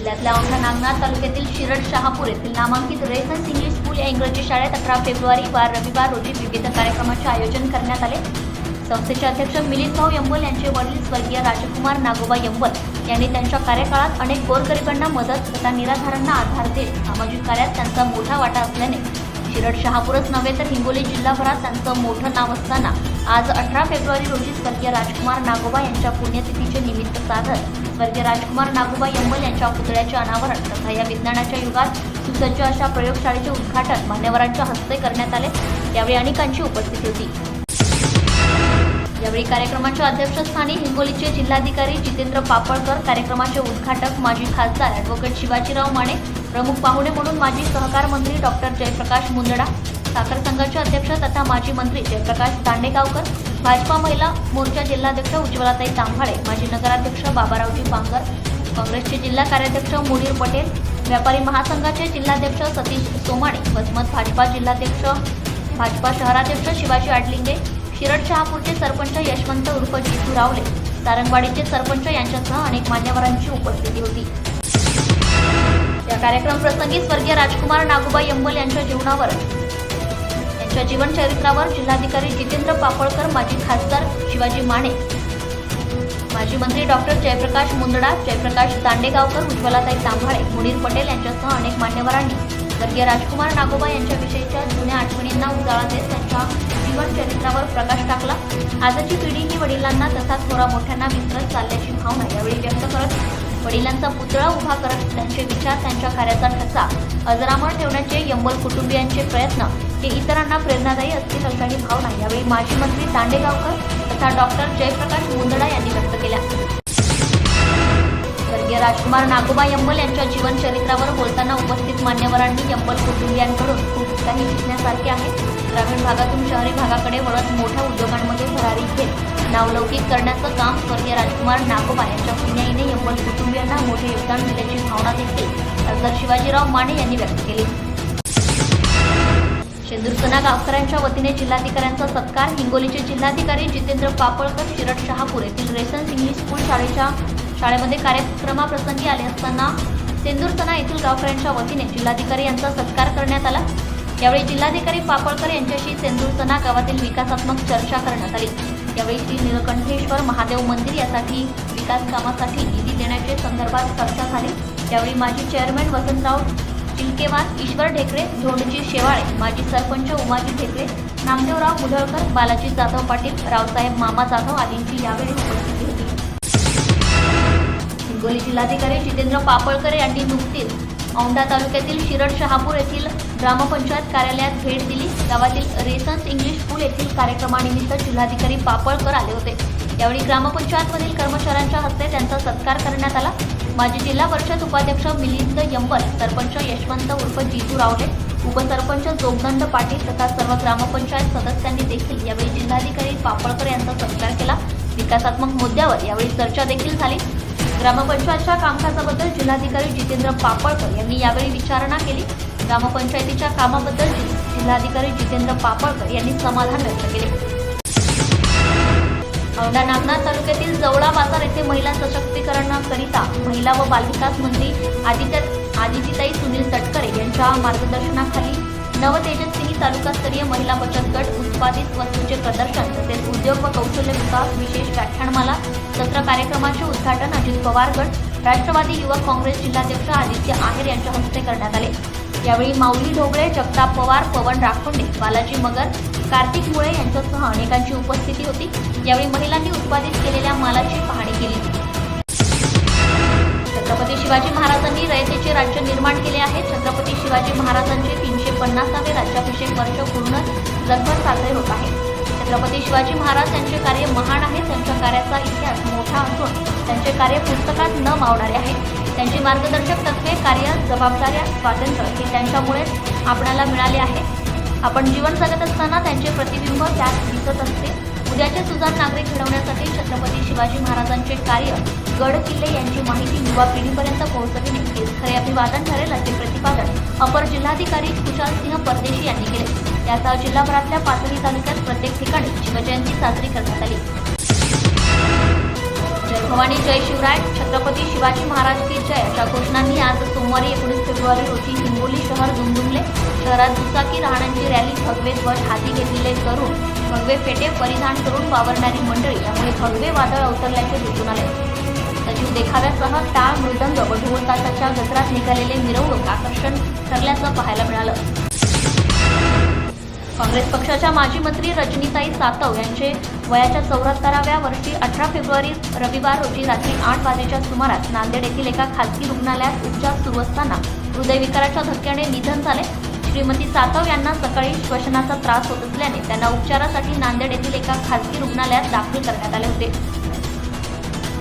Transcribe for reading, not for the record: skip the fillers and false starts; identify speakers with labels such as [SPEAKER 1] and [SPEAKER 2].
[SPEAKER 1] जिल्ह्यातल्या औंढा नागनाथ तालुक्यातील शिरड शहापूर येथील नामांकित रेसन्स इंग्लिश स्कूल या इंग्रजी शाळेत 18 फेब्रुवारी वार रविवार रोजी विविध कार्यक्रमाचे आयोजन करण्यात आले। संस्थेचे अध्यक्ष मिलिंद भाऊ यंबल यांचे वडील स्वर्गीय राजकुमार नागोबा यंबल यांनी त्यांच्या कार्यकाळात अनेक गोरगरिबांना मदत तथा निराधारांना आधार देत सामाजिक कार्यात त्यांचा मोठा वाटा असल्याने शिरड शहापूरच नव्हे तर हिंगोली जिल्हाभरात त्यांचं मोठं नाव असताना आज 18 फेब्रुवारी रोजी स्वर्गीय राजकुमार नागोबा यांच्या पुण्यतिथीचे निमित्त साधत स्वर्गीय राजकुमार नागोबा यंबल यांच्या पुतळ्याचे अनावरण तथा या विज्ञानाच्या युगात सुसज्ज अशा प्रयोगशाळेचे उद्घाटन मान्यवरांच्या हस्ते करण्यात आले। यावेळी अनेकांची उपस्थिती होती। यावेळी कार्यक्रमाच्या अध्यक्षस्थानी हिंगोलीचे जिल्हाधिकारी जितेंद्र पापळकर, कार्यक्रमाचे उद्घाटक माजी खासदार ॲडव्होकेट शिवाजीराव माने, प्रमुख पाहुणे म्हणून माजी सहकार मंत्री डॉक्टर जयप्रकाश मुंदडा, साखर संघाचे अध्यक्ष तथा माजी मंत्री जयप्रकाश दांडेगावकर, भाजपा महिला मोर्चा जिल्हाध्यक्ष उज्ज्वलाताई तांभाळे, माजी नगराध्यक्ष बाबारावजी पांगर, काँग्रेसचे जिल्हा कार्याध्यक्ष मुनीर पटेल, व्यापारी महासंघाचे जिल्हाध्यक्ष सतीश सोमाणे, वसमत भाजपा जिल्हाध्यक्ष भाजपा शहराध्यक्ष शिवाजी आडलिंगे, शिरड शहापूरचे सरपंच यशवंत उर्फ जितू रावले, सारंगवाडीचे सरपंच यांच्यासह अनेक मान्यवरांची उपस्थिती होती। या कार्यक्रम प्रसंगी स्वर्गीय राजकुमार नागोबा यंबल यांच्या जीवनावर त्यांच्या जीवन चरित्रावर जिल्हाधिकारी जितेंद्र पापळकर, माजी खासदार शिवाजी माने, माजी मंत्री डॉक्टर जयप्रकाश मुंदडा, जयप्रकाश दांडेगावकर, उज्ज्वलाताई तांभाळे, मुनीर पटेल यांच्यासह अनेक मान्यवरांनी स्वर्गीय राजकुमार नागोबा यांच्याविषयीच्या जुन्या आठवणींना उजाळा देत त्यांच्या जीवन चरित्रावर प्रकाश टाकला। आजची पिढी ही वडिलांना तथा थोरा मोठ्यांना विसरत चालल्याची भावना यावेळी व्यक्त करत वडिलांचा पुतळा उभा करत त्यांचे विचार, त्यांच्या कार्याचा ठसा अजरामर ठेवण्याचे यंबल कुटुंबियांचे प्रयत्न हे इतरांना प्रेरणादायी असतील अशाही भावना यावेळी माजी मंत्री दांडेगावकर तथा डॉक्टर जयप्रकाश मुंदडा यांनी व्यक्त केल्या। स्वर्गीय राजकुमार नागोबा यंबल यांच्या जीवन चरित्रावर बोलताना उपस्थित मान्यवरांनी यंबल कुटुंबियांकडून खूप काही शिकण्यासारखे आहे। ग्रामीण भागातून शहरी भागाकडे वळत मोठ्या उद्योगांमध्ये भरारी घेत नावलौकिक करण्याचं काम स्वर्गीय राजकुमार नागोबा यांच्या पुण्याईने यंबल कुटुंबियांना मोठे योगदान दिल्याची भावना देखील खासदार शिवाजीराव माने यांनी व्यक्त केली। शेंदूरसना गावकऱ्यांच्या वतीने जिल्हाधिकाऱ्यांचा सत्कार। हिंगोलीचे जिल्हाधिकारी जितेंद्र पापळकर शिरड शहापूर येथील रेसन्स इंग्लिश स्कूल शाळेमध्ये कार्यक्रमाप्रसंगी आले असताना शेंदूरसना येथील गावकऱ्यांच्या वतीने जिल्हाधिकारी यांचा सत्कार करण्यात आला। यावेळी जिल्हाधिकारी पापळकर यांच्याशी शेंदूरसना गावातील विकासात्मक चर्चा करण्यात आली। यावेळी श्री नीलकंठेश्वर महादेव मंदिर यासाठी विकास कामासाठी निधी देण्याच्या संदर्भात चर्चा झाली। यावेळी माजी चेअरमॅन वसंतराव चिलकेवार, ईश्वर ढेकळे, धोंडजी शेवाळे, माजी सरपंच उमाजी ढेकळे, नामदेवराव मुधळकर, बालाजी जाधव पाटील, रावसाहेब मामा जाधव आदींची यावेळी उपस्थिती होती। हिंगोली जिल्हाधिकारी जितेंद्र पापळकर यांनी नुकतीच औंढा तालुक्यातील शिरड शहापूर येथील ग्रामपंचायत कार्यालयात भेट दिली। गावातील रेसन्स इंग्लिश स्कूल येथील कार्यक्रमानिमित्त जिल्हाधिकारी पापळकर आले होते। यावेळी ग्रामपंचायतमधील कर्मचाऱ्यांच्या हस्ते त्यांचा सत्कार करण्यात आला। माजी जिल्हा परिषद उपाध्यक्ष मिलिंद यंबल, सरपंच यशवंत उर्फ जितू रावले, उपसरपंच जोगनंद पाटील तथा सर्व ग्रामपंचायत सदस्यांनी देखील यावेळी जिल्हाधिकारी पापळकर यांचा सत्कार केला। विकासात्मक मुद्द्यावर यावेळी चर्चा देखील झाली। ग्रामपंचायतच्या कामकाजाबद्दल जिल्हाधिकारी जितेंद्र पापळकर यांनी यावेळी विचारणा केली। ग्रामपंचायतीच्या कामाबद्दल जिल्हाधिकारी जितेंद्र पापळकर यांनी समाधान व्यक्त केले। औंढा नागनाथ तालुक्यातील जवळा बाजार येथे महिला सशक्तीकरणाकरिता महिला व बालविकास मंत्री आदितीताई सुनील तटकरे यांच्या मार्गदर्शनाखाली नवतेजस्विनी तालुकास्तरीय महिला बचत गट उत्पादित वस्तूंचे प्रदर्शन तसेच उद्योग व कौशल्य विकास विशेष व्याख्यानमाला सत्र कार्यक्रमाचे उद्घाटन अजित पवार गट, राष्ट्रवादी युवक काँग्रेस जिल्हाध्यक्ष आदित्य आहेर यांच्या हस्ते करण्यात आले। यावेळी माऊली ढोबळे, जगताप पवार, पवन राखोंडे, बालाजी मगर, कार्तिक मुळे यांच्यासह अनेकांची उपस्थिती होती। यावेळी महिलांनी उत्पादित केलेल्या मालाची पाहणी केली। छत्रपती शिवाजी महाराजांनी रयतेचे राज्य निर्माण केले आहे। छत्रपती शिवाजी महाराजांचे 350वे राज्याभिषेक वर्ष पूर्ण जगभर साजरे होत आहे। छत्रपती शिवाजी महाराज यांचे कार्य महान आहे। त्यांच्या कार्याचा इतिहास मोठा असून त्यांचे कार्य पुस्तकात न मावणारे आहे। त्यांची मार्गदर्शक तत्त्वे, कार्य, जबाबदाऱ्या, स्वातंत्र्य हे त्यांच्यामुळेच आपणाला मिळाले आहे। आपण जीवन जगत असताना त्यांचे प्रतिबिंब त्यात दिसत असते। उद्याचे सुजाण नागरिक घडवण्यासाठी छत्रपती शिवाजी महाराजांचे कार्य, गड किल्ले यांची माहिती युवा पिढीपर्यंत पोहोचविणे हेच खरे अभिवादन ठरेल असे प्रतिपादन अपर जिल्हाधिकारी कुशालसिंह परदेशी यांनी केले। यासह जिल्हाभरातल्या पाथरी तालुक्यात प्रत्येक ठिकाणी शिवजयंती साजरी करण्यात आली। जय भवानी जय शिवराय छत्रपती शिवाजी महाराज की जय अशा घोषणांनी आज सोमवारी 19 फेब्रुवारी रोजी हिंगोली शहर दुमदुमले. शहरात दुचाकी राहण्यांची रॅली, भगवे ध्वज हाती घेतलेले तरुण, भगवे फेटे परिधान करून वावरणारी मंडळी यामुळे भगवे वादळ अवतरल्याचे दिसून आले. सजीव देखाव्यासह टाळ, मृदंग व ढोल ताशाच्या गजरात निघालेले मिरवणूक आकर्षण ठरल्याचं पाहायला मिळालं. काँग्रेस पक्षाच्या माजी मंत्री रजनीताई सातव यांचे वयाच्या 74व्या वर्षी 18 फेब्रुवारी रविवार रोजी रात्री 8 वाजेच्या सुमारास नांदेड येथील एका खासगी रुग्णालयात उपचार सुरू असताना हृदयविकाराच्या धक्क्याने निधन झाले. श्रीमती सातव यांना सकाळी श्वसनाचा त्रास होत असल्याने त्यांना उपचारासाठी नांदेड येथील एका खासगी रुग्णालयात दाखल करण्यात आले होते.